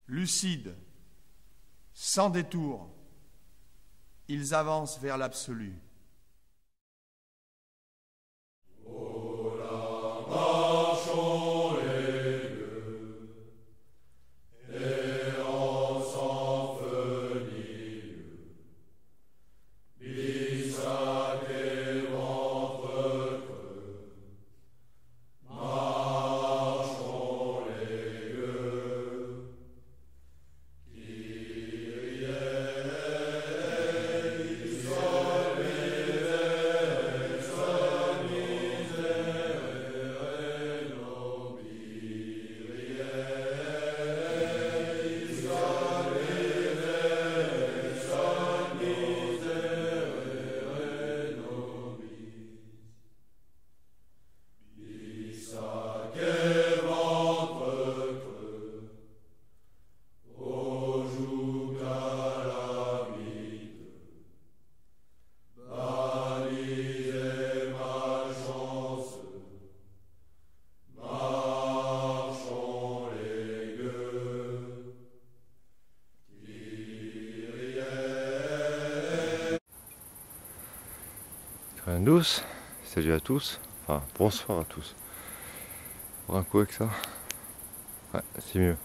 lucides, sans détour, ils avancent vers l'absolu. Rien douce, salut à tous, enfin bonsoir à tous. Pour un coup avec ça, ouais c'est mieux.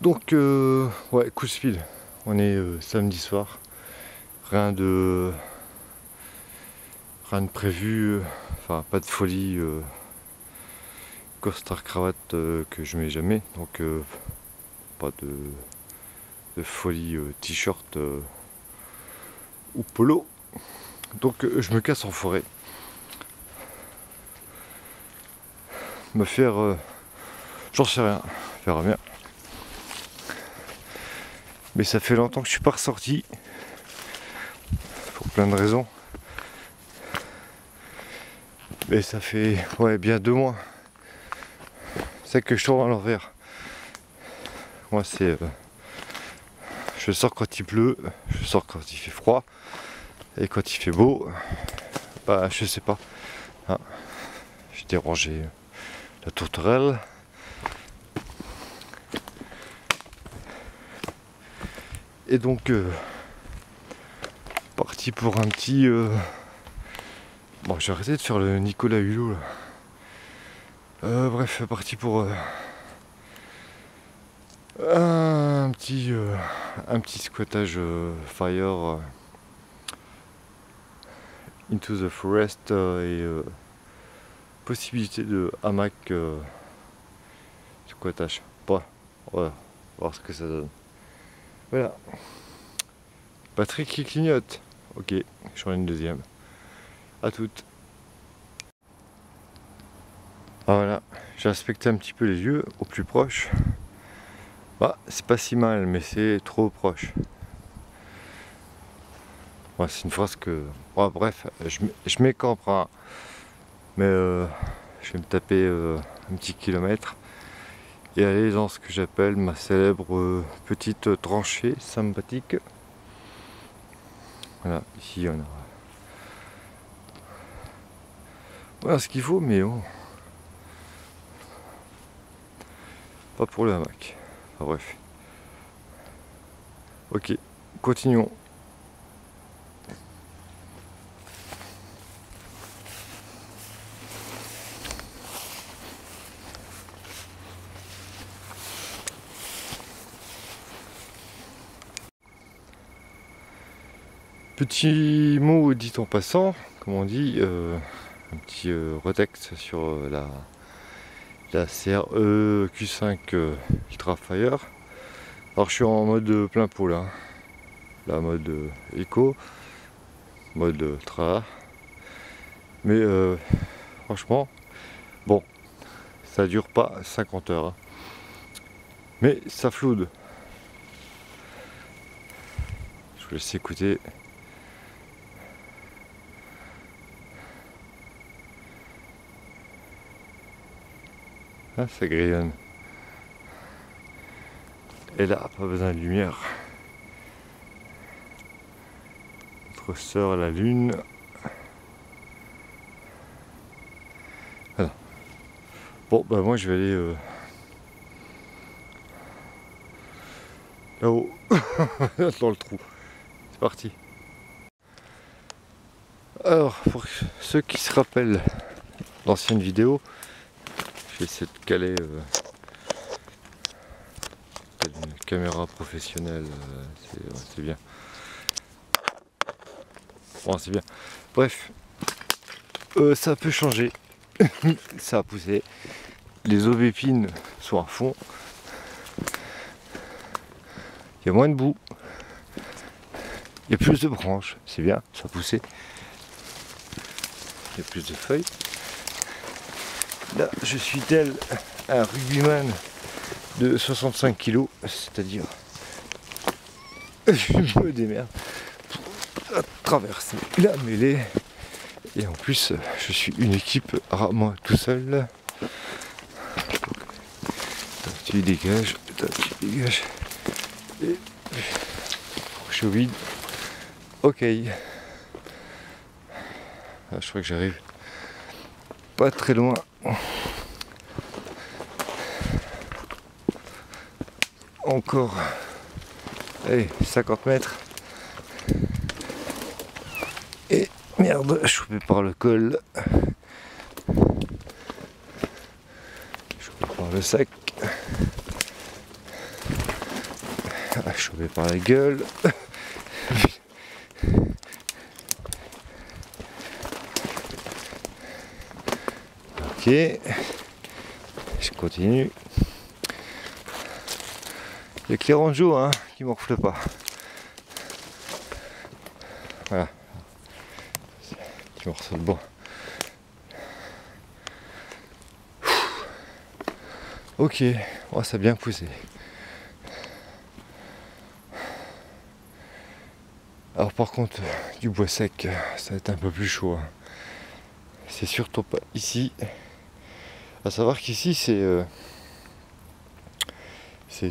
Donc ouais, coup de speed, on est samedi soir, rien de prévu, enfin pas de folie, costard cravate que je mets jamais, donc pas de folie t-shirt ou polo. Donc je me casse en forêt. Me faire... j'en sais rien, on verra bien. Mais ça fait longtemps que je suis pas ressorti. Pour plein de raisons. Mais ça fait ouais, bien 2 mois. C'est que je tourne à l'envers. Moi c'est... je sors quand il pleut, je sors quand il fait froid. Et quand il fait beau, bah je sais pas. Hein. J'ai dérangé la tourterelle. Et donc parti pour un petit... bon, j'ai arrêté de faire le Nicolas Hulot là. Bref, parti pour un petit squattage fire into the forest et possibilité de hamac squattage. Bon, voilà, voir ce que ça donne. Voilà. Patrick qui clignote. Ok, j'en ai une deuxième. À toutes. Ah, voilà, j'ai inspecté un petit peu les yeux au plus proche. Bah, c'est pas si mal, mais c'est trop proche. Ouais, c'est une phrase que... ouais, bref, je m'écampe, hein. Mais je vais me taper un petit kilomètre et aller dans ce que j'appelle ma célèbre petite tranchée sympathique. Voilà, ici on a... voilà ce qu'il faut, mais bon... pas pour le hamac. Enfin, bref. Ok, continuons. Petit mot dit en passant, comme on dit, un petit retexte sur la CRE Q5 Ultra Fire. Alors je suis en mode plein pot là, la mode éco, mode tra, mais franchement, bon, ça dure pas 50 heures, hein. Mais ça floude. Je vous laisse écouter. Ah, ça grillonne. Et là, pas besoin de lumière. Notre sœur la lune. Voilà. Bon, bah moi je vais aller Là-haut, dans le trou. C'est parti. Alors, pour ceux qui se rappellent l'ancienne vidéo, j'ai essayé de caler une caméra professionnelle, c'est bien. Bon, c'est bien. Bref, ça a peu changé. Ça a poussé. Les aubépines sont à fond. Il y a moins de boue. Il y a plus de branches. C'est bien, ça a poussé. Il y a plus de feuilles. Là, je suis tel un rugbyman de 65 kg, c'est-à-dire je me démerde pour traverser la mêlée. Et en plus, je suis une équipe à moi tout seul. Tu dégages, tu dégages. Et je suis au vide. Ok. Ah, je crois que j'arrive pas très loin. Encore. Allez, 50 mètres. Et merde, chopé par le col. Chopé par le sac. Chopé par la gueule. Ok. Je continue. Il y a que les rangeaux hein, qui morflent pas. Voilà. Qui morceau de bois. Ok, oh, ça a bien poussé. Alors par contre, du bois sec, ça va être un peu plus chaud. Hein. C'est surtout pas ici. À savoir qu'ici c'est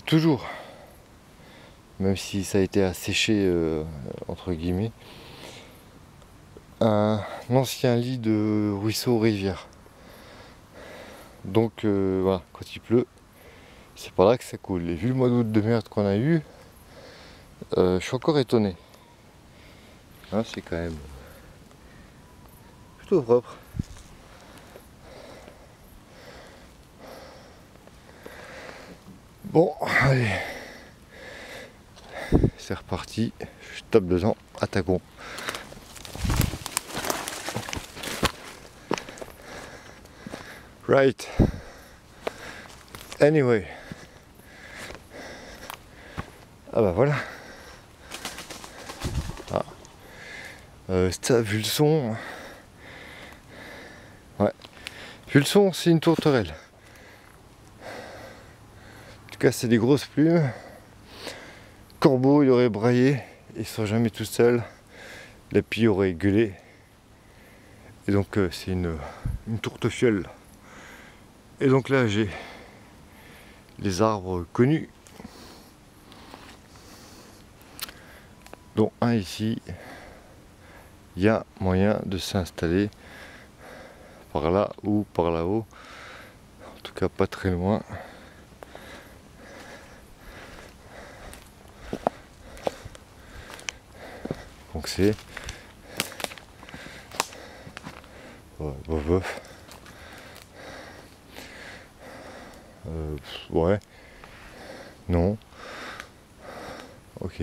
toujours, même si ça a été asséché entre guillemets, un ancien lit de ruisseau-rivière. Donc voilà, quand il pleut, c'est par là que ça coule. Et vu le mois d'août de merde qu'on a eu, je suis encore étonné. Hein, c'est quand même plutôt propre. Bon, allez, c'est reparti. Je tape dedans, attaquons. Right. Anyway. Ah bah voilà. Ah. Ça, vu le son. Ouais. Vu le son, c'est une tourterelle. En tout cas, c'est des grosses plumes. Corbeau, il aurait braillé. Ils sont jamais tout seuls. La pie aurait gueulé. Et donc, c'est une tourtefiole. Et donc là, j'ai les arbres connus. Dont un ici. Il y a moyen de s'installer par là ou par là-haut. En tout cas, pas très loin. Donc c'est ouais, non, ok,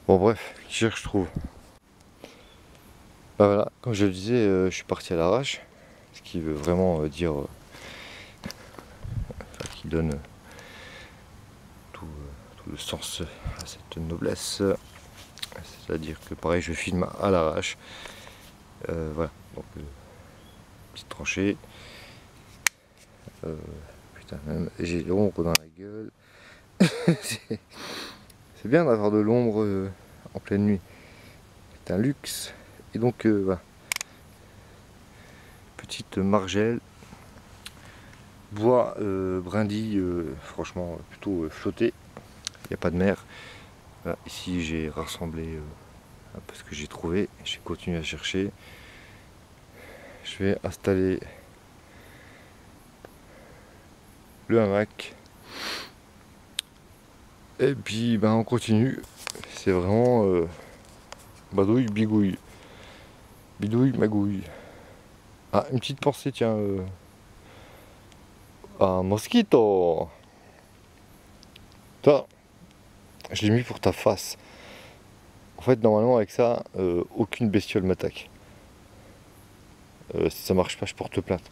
bon bref, qui cherche trouve. Bah voilà, comme je le disais, je suis parti à l'arrache, ce qui veut vraiment dire qui donne tout le sens à cette noblesse. C'est-à-dire que pareil, je filme à l'arrache. Voilà, donc petite tranchée. Putain, même j'ai l'ombre dans la gueule. C'est bien d'avoir de l'ombre en pleine nuit. C'est un luxe. Et donc voilà. Petite margelle. Bois brindille, franchement plutôt flotté. Il n'y a pas de mer. Voilà, ici j'ai rassemblé un peu ce que j'ai trouvé. J'ai continué à chercher. Je vais installer le hamac. Et puis ben on continue. C'est vraiment badouille, bigouille. Bidouille, magouille. Ah, une petite pensée, tiens. Un mosquito. Toi, je l'ai mis pour ta face. En fait, normalement, avec ça, aucune bestiole m'attaque. Si ça marche pas, je porte plainte.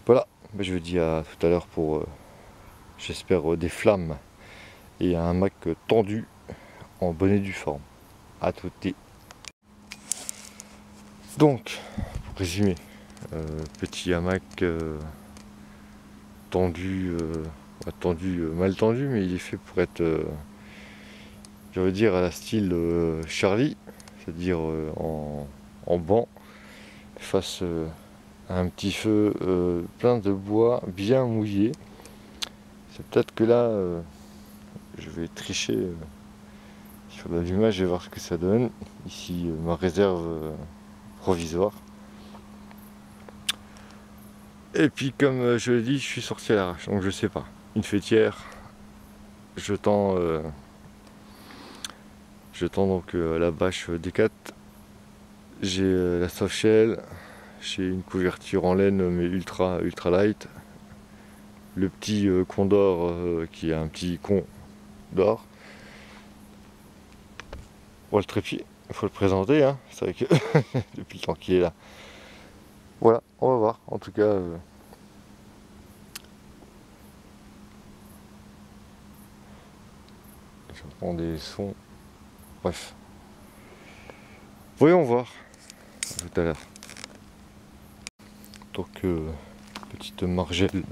Voilà, ben, je vous dis à tout à l'heure pour, j'espère, des flammes et un hamac tendu en bonne et due forme. À tutti. Donc, pour résumer, petit hamac tendu, mal tendu, mais il est fait pour être, je veux dire, à la style Charlie, c'est-à-dire en banc, face à un petit feu plein de bois bien mouillé. C'est peut-être que là, je vais tricher sur l'allumage et voir ce que ça donne. Ici, ma réserve provisoire. Et puis, comme je l'ai dit, je suis sorti à l'arrache, donc je sais pas. Une fêtière, je tends donc la bâche D4. J'ai la soft shell, j'ai une couverture en laine mais ultra light. Le petit condor qui est un petit con d'or. Bon, le trépied, il faut le présenter, hein. C'est vrai que depuis le temps qu'il est là. Voilà, on va voir. En tout cas, j'entends des sons. Bref. Voyons voir. À tout à l'heure. Donc, petite margelle.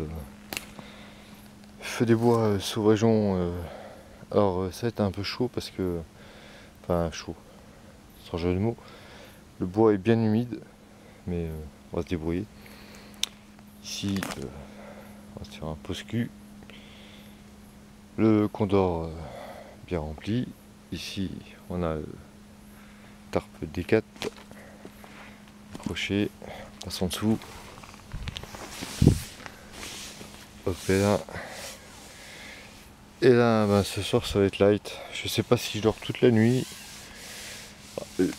Feu des bois sauvageons. Alors, ça va être un peu chaud parce que. Enfin, chaud. Sans jeu de mots. Le bois est bien humide. Mais on va se débrouiller. Ici, on va se faire un pose-cul. Le condor bien rempli. Ici, on a le tarpe D4. Crochet. Passe en dessous. Hop et là. Et là, ben, ce soir, ça va être light. Je sais pas si je dors toute la nuit. Vu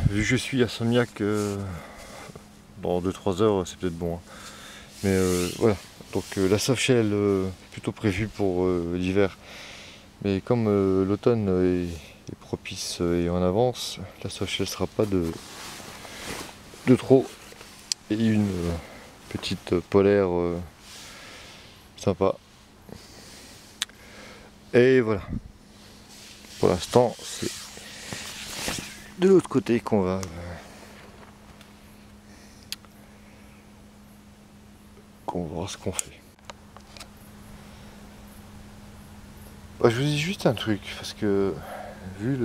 que je suis à Somiac, dans 2-3 heures, c'est peut-être bon. Hein. Mais voilà. Donc la soft shell plutôt prévue pour l'hiver. Mais comme l'automne est propice et en avance, la soft shell sera pas de trop. Et une petite polaire sympa. Et voilà. Pour l'instant, c'est de l'autre côté qu'on va voir ce qu'on fait. Bah, je vous dis juste un truc, parce que vu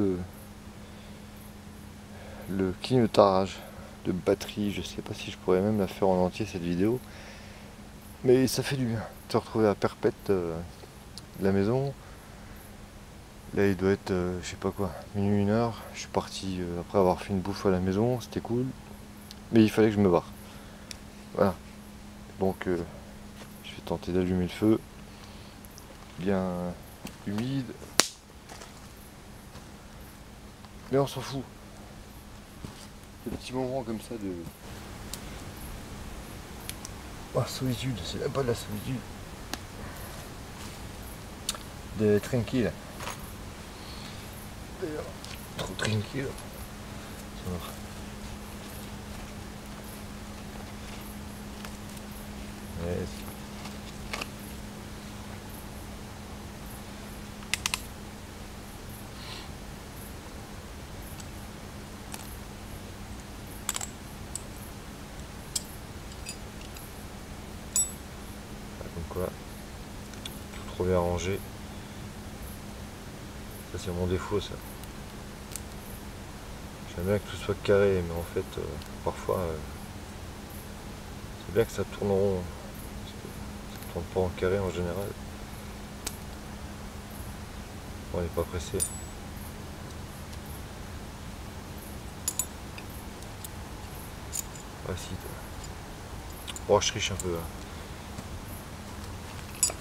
le clignotage de batterie, je sais pas si je pourrais même la faire en entier cette vidéo, mais ça fait du bien de se retrouver à perpète de la maison. Là il doit être, je sais pas quoi, minuit, 1h. Je suis parti après avoir fait une bouffe à la maison, c'était cool, mais il fallait que je me barre. Voilà, donc je vais tenter d'allumer le feu, bien humide, mais on s'en fout. Des petits moments comme ça de... Oh, solitude, c'est même pas de la solitude. De tranquille. D'ailleurs, trop tranquille. Yes. Comme quoi, tout trop bien rangé. Ça c'est mon défaut ça. J'aime bien que tout soit carré, mais en fait parfois c'est bien que ça tourne en rond. Ça ne tourne pas en carré en général. On n'est pas pressé. Ah si. Oh, je triche un peu. Hein.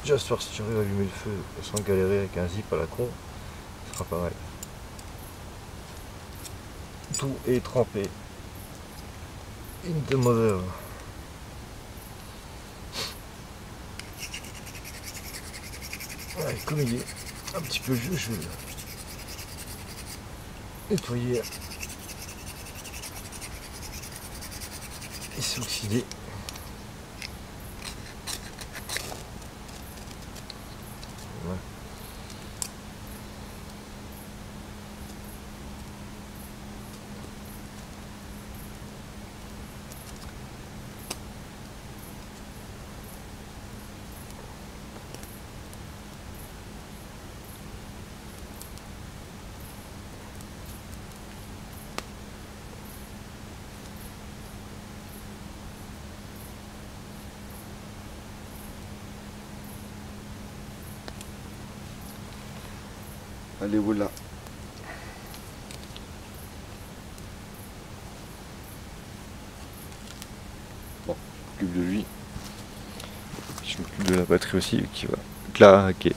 J'espère si j'arrive à allumer le feu sans galérer avec un zip à la con, ce sera pas mal. Tout est trempé. In the mother. Ouais, comme il est un petit peu vieux, je vais le nettoyer et s'oxyder. Ouais. Allez, voilà. Bon, je m'occupe de lui. Je m'occupe de la batterie aussi qui va claquer.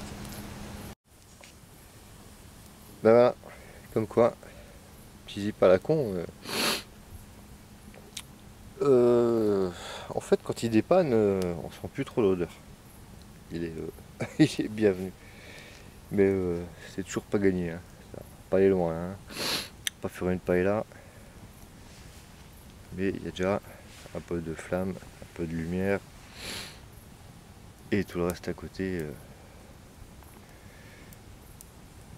Ben voilà, comme quoi, petit zip à la con. En fait, quand il dépanne, on sent plus trop l'odeur. Il est, il est bienvenu. Mais c'est toujours pas gagné. Hein. Ça va pas aller loin. Hein. Pas faire une paella. Mais il y a déjà un peu de flamme, un peu de lumière. Et tout le reste à côté,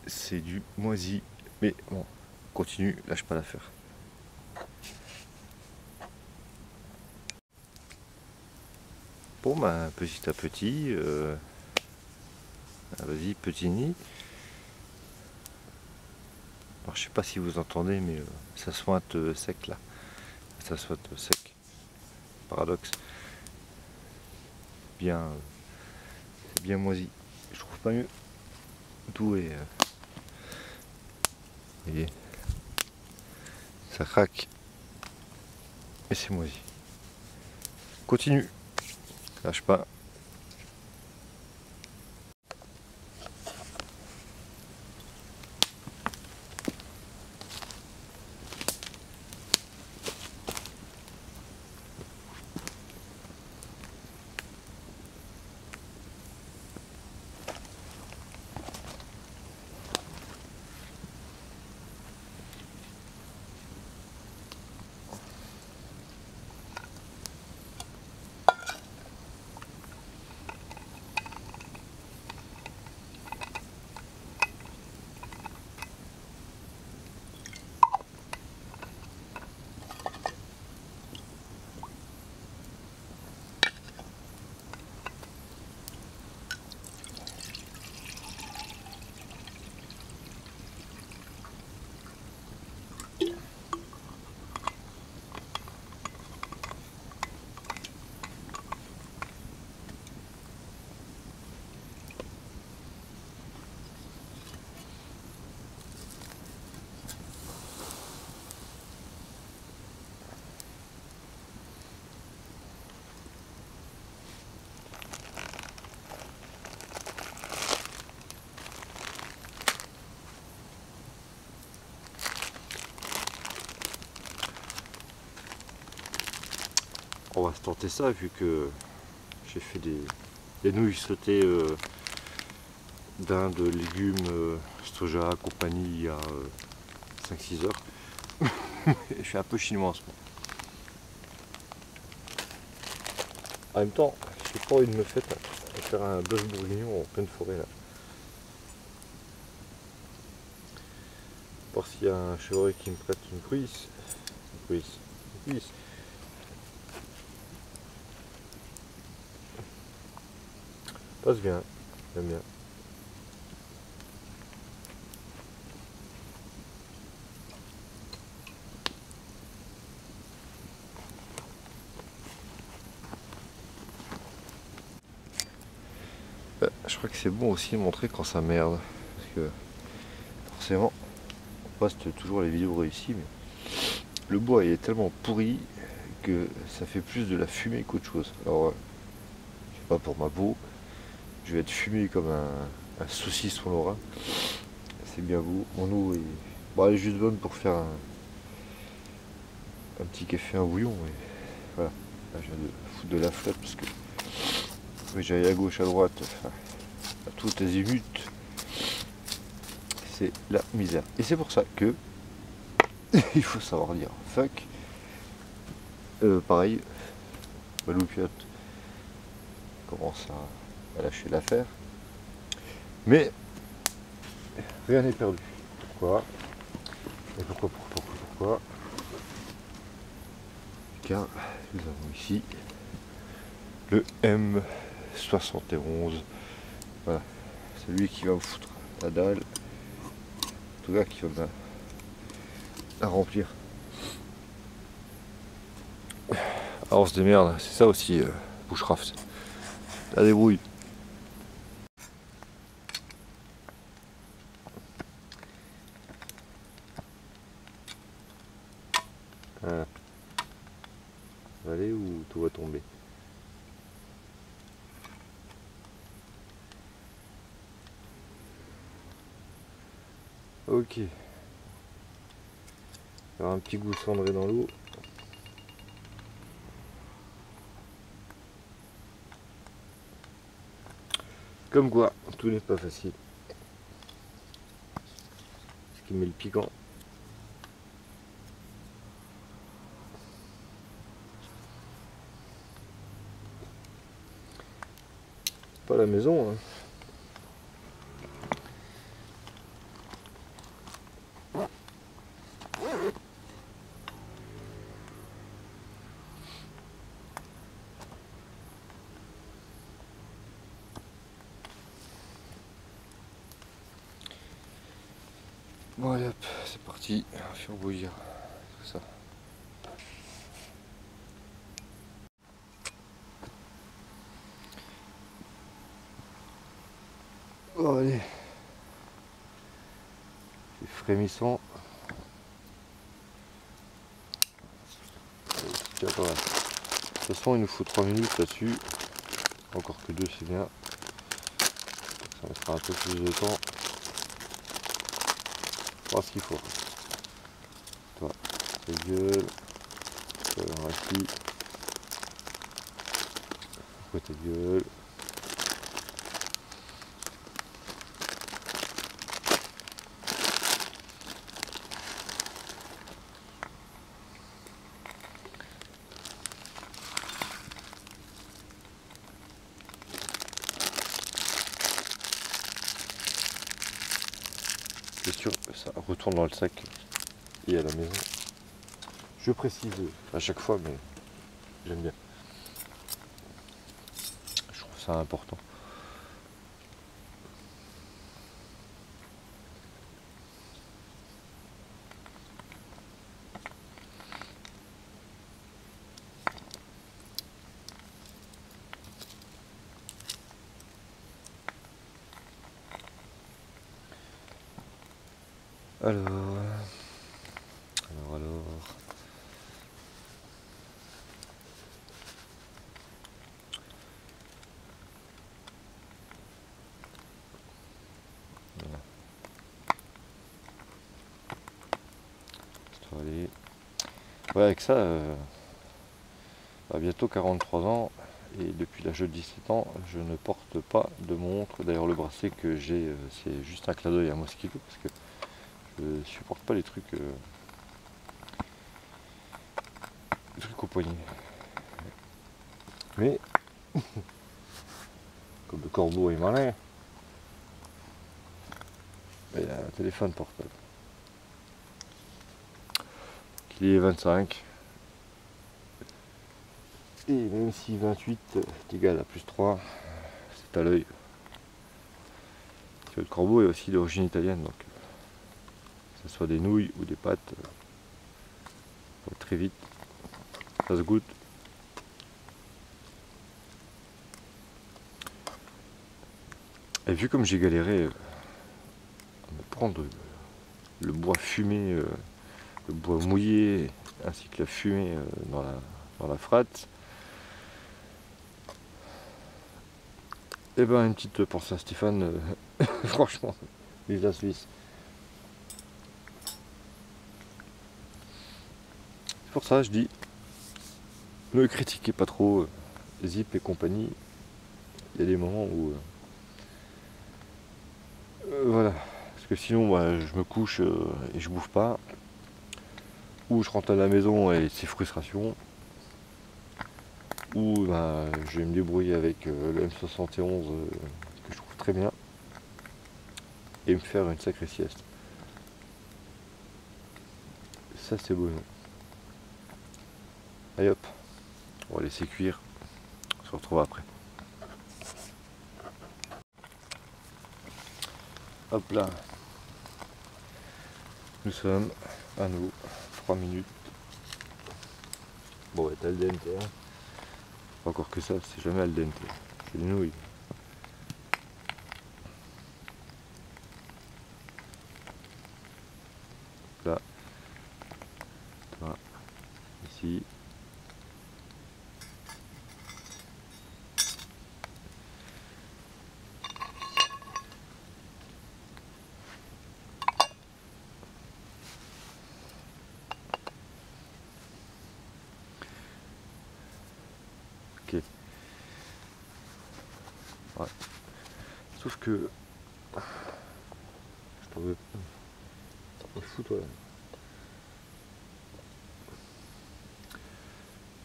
c'est du moisi. Mais bon, continue, lâche pas l'affaire. Bon, bah, petit à petit, vas-y, petit nid. Alors, je sais pas si vous entendez, mais ça sointe sec là. Ça sointe sec. Paradoxe. Bien, c'est bien moisi. Je trouve pas mieux. Tout est. Vous voyez, ça craque. Et c'est moisi. Continue. Lâche pas. On va se tenter ça vu que j'ai fait des nouilles sautées dinde, légumes, soja, compagnie il y a 5-6 heures. Je suis un peu chinois en ce moment. En même temps, j'ai pas envie de me faire un bœuf bourguignon en pleine forêt là. Voir s'il y a un chevreuil qui me prête une cuisse. Une cuisse. Passe bien, j'aime bien. Je crois que c'est bon aussi de montrer quand ça merde. Parce que forcément, on poste toujours les vidéos réussies, mais le bois il est tellement pourri que ça fait plus de la fumée qu'autre chose. Alors, c'est pas pour ma peau, je vais être fumé comme un saucisson lorrain. C'est bien beau. Mon eau est, bon, elle est juste bonne pour faire un petit café, un bouillon. Et voilà. Là, je viens de foutre de la flotte parce que j'allais à gauche, à droite, enfin, à tout azimut. C'est la misère. Et c'est pour ça que il faut savoir dire fuck. Pareil, ma loupiote commence à lâcher l'affaire. Mais rien n'est perdu. Pourquoi? Et pourquoi? Car nous avons ici le M71. Voilà. C'est lui qui va me foutre la dalle. En tout cas qui va me la remplir. Alors on se démerde, c'est ça aussi, Bushcraft. La débrouille. Ça va aller ou tout va tomber? Ok. Il y aura un petit goût cendré dans l'eau. Comme quoi, tout n'est pas facile. Ce qui met le piquant. Pas la maison, hein. Bon allez hop, c'est parti, on va faire bouillir tout ça. Bon allez, c'est frémissant. C'est déjà pas mal. De toute façon il nous faut 3 minutes là-dessus, encore que 2 c'est bien. Ça mettra un peu plus de temps. Voir ce qu'il faut. Toi, ta gueule. Toi, on reste ici. Toi, ta gueule. C'est sûr que ça retourne dans le sac et à la maison. Je précise à chaque fois, mais j'aime bien. Je trouve ça important. Alors. Voilà. Allez. Ouais, avec ça, bientôt 43 ans, et depuis l'âge de 17 ans, je ne porte pas de montre. D'ailleurs, le bracelet que j'ai, c'est juste un clin d'œil à Mosquito, parce que je supporte pas les trucs au poignet. Mais, comme le corbeau est malin, il y a un téléphone portable. Qui est 25. Et même si 28 est égal à plus 3, c'est à l'œil. Le corbeau est aussi d'origine italienne, donc que ce soit des nouilles ou des pâtes, très vite, ça se goûte. Et vu comme j'ai galéré à me prendre le bois fumé, le bois mouillé, ainsi que la fumée dans la frate, Et ben une petite pensée à Stéphane, franchement, vive la Suisse. C'est pour ça je dis, ne critiquez pas trop Zip et compagnie. Il y a des moments où voilà, parce que sinon bah, je me couche et je bouffe pas, ou je rentre à la maison et c'est frustration, ou bah, je vais me débrouiller avec le M71 que je trouve très bien et me faire une sacrée sieste. Ça c'est beau. Allez hop, on va laisser cuire, on se retrouve après. Hop là, nous sommes à nous, 3 minutes. Bon, ouais, t'as le dente, hein. Pas encore que ça, c'est jamais al dente, c'est des nouilles. Là, toi, ici. Ok. Ouais. Sauf que je t'en veux. T'en fous toi là.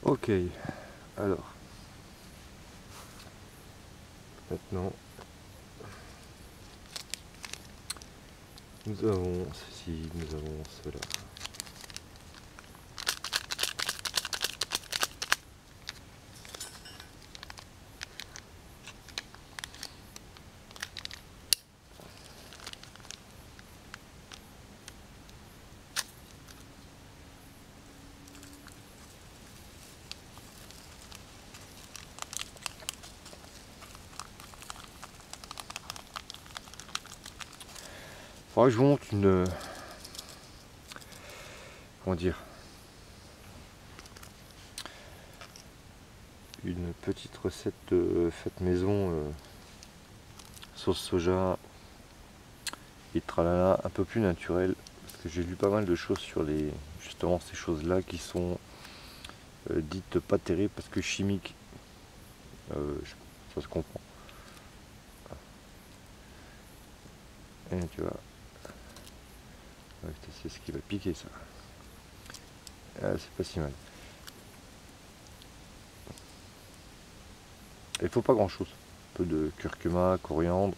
Ok. Alors. Maintenant. Nous avons ceci, nous avons cela. Faudra que je vous montre une. Comment dire, une petite recette faite maison, sauce soja et tralala, un peu plus naturelle, parce que j'ai lu pas mal de choses sur les justement ces choses là qui sont dites pas terribles parce que chimiques. Ça se comprend. Et tu vois, ouais, c'est ce qui va piquer ça. Ah, c'est pas si mal. Il faut pas grand chose. Un peu de curcuma, coriandre,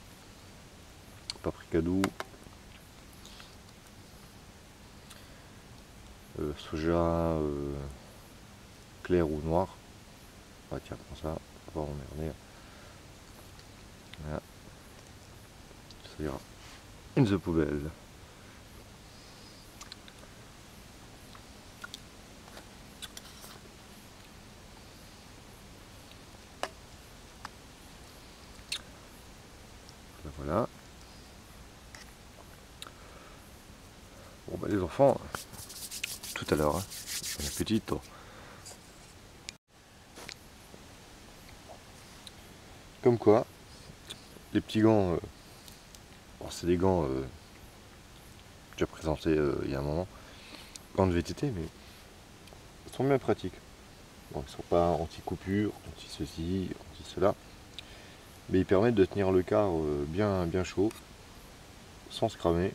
paprika doux, soja clair ou noir. Ah tiens, prends ça, on va emmerder. Voilà. Ça ira. In the poubelle. Ben voilà. Bon bah les enfants, tout à l'heure, hein. Bon appétit toi. Comme quoi, les petits gants, c'est des gants déjà présentés il y a un moment, gants de VTT, mais ils sont bien pratiques. Bon, ils sont pas anti-coupure, anti-ceci, anti-cela, mais ils permettent de tenir le quart bien, bien chaud, sans se cramer.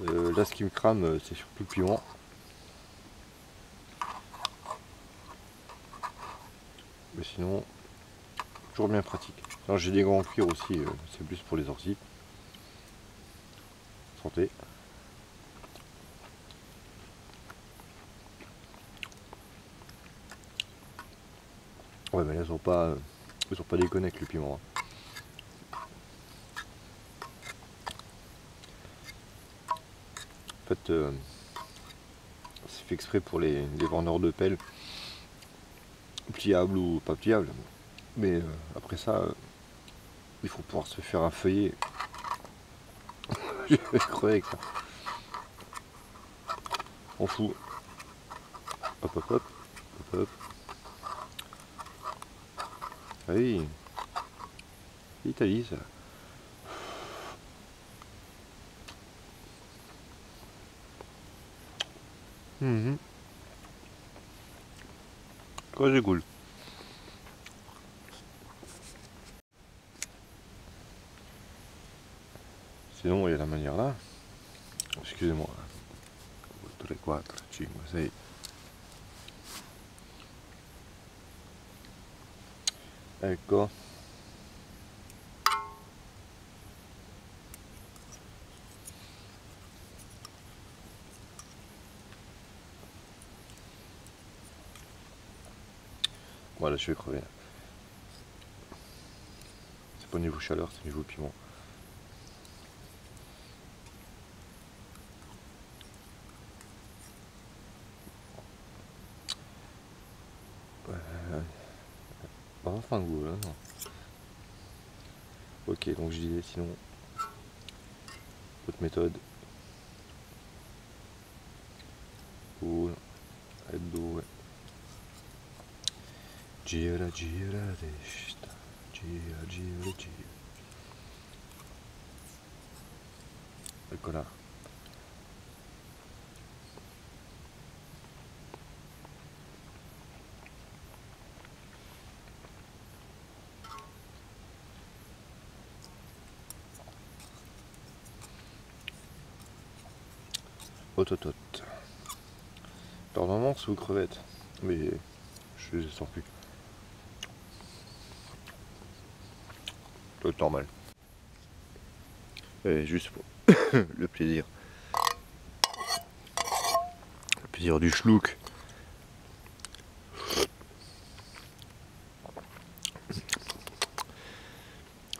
Là, ce qui me crame, c'est surtout le piment. Mais sinon, toujours bien pratique. Alors j'ai des gants en cuir aussi, c'est plus pour les orties. Santé. Ouais mais là ils sont pas déconnés avec le piment. En fait c'est fait exprès pour les vendeurs de pelles, pliables ou pas pliables. Mais après ça, il faut pouvoir se faire un feuillet. Je vais crever avec ça. On fout. Hop hop hop. Hop hop. Ah oui. L'Italie, ça. Quoi, c'est cool. Sinon, il y a la manière là. Excusez-moi. 3, 4, 5, 6. Ecco. Voilà, je vais crever. C'est pas au niveau chaleur, c'est au niveau piment. Pas enfin goût là, non. Ok, donc je disais sinon, autre méthode. Uno, e due. Gira, gira, destra. Gira, gira, gira. Ecco là. Hot. Alors normalement c'est aux crevettes, mais je les sens plus. C'est normal. Et juste pour le plaisir. Le plaisir du schlouk.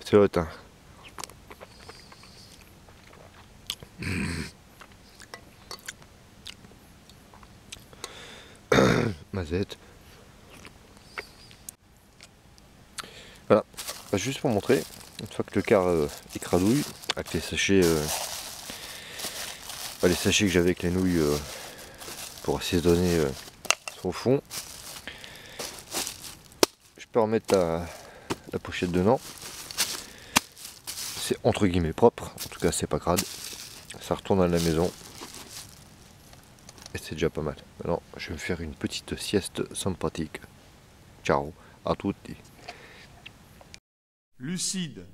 C'est hot, hein. Mazette. Voilà, bah, juste pour montrer, une fois que le quart est cradouille, avec les sachets, les sachets que j'avais avec les nouilles pour assaisonner son fond, je peux remettre la pochette dedans. C'est entre guillemets propre, en tout cas c'est pas crade, ça retourne à la maison et c'est déjà pas mal. Maintenant je vais me faire une petite sieste sympathique. Ciao à tutti. Lucides,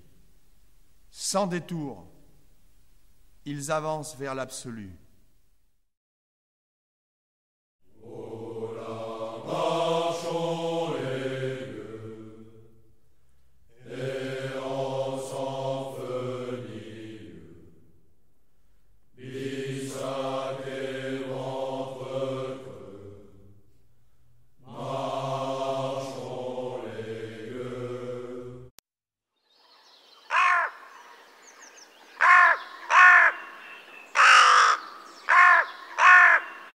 sans détour, ils avancent vers l'absolu.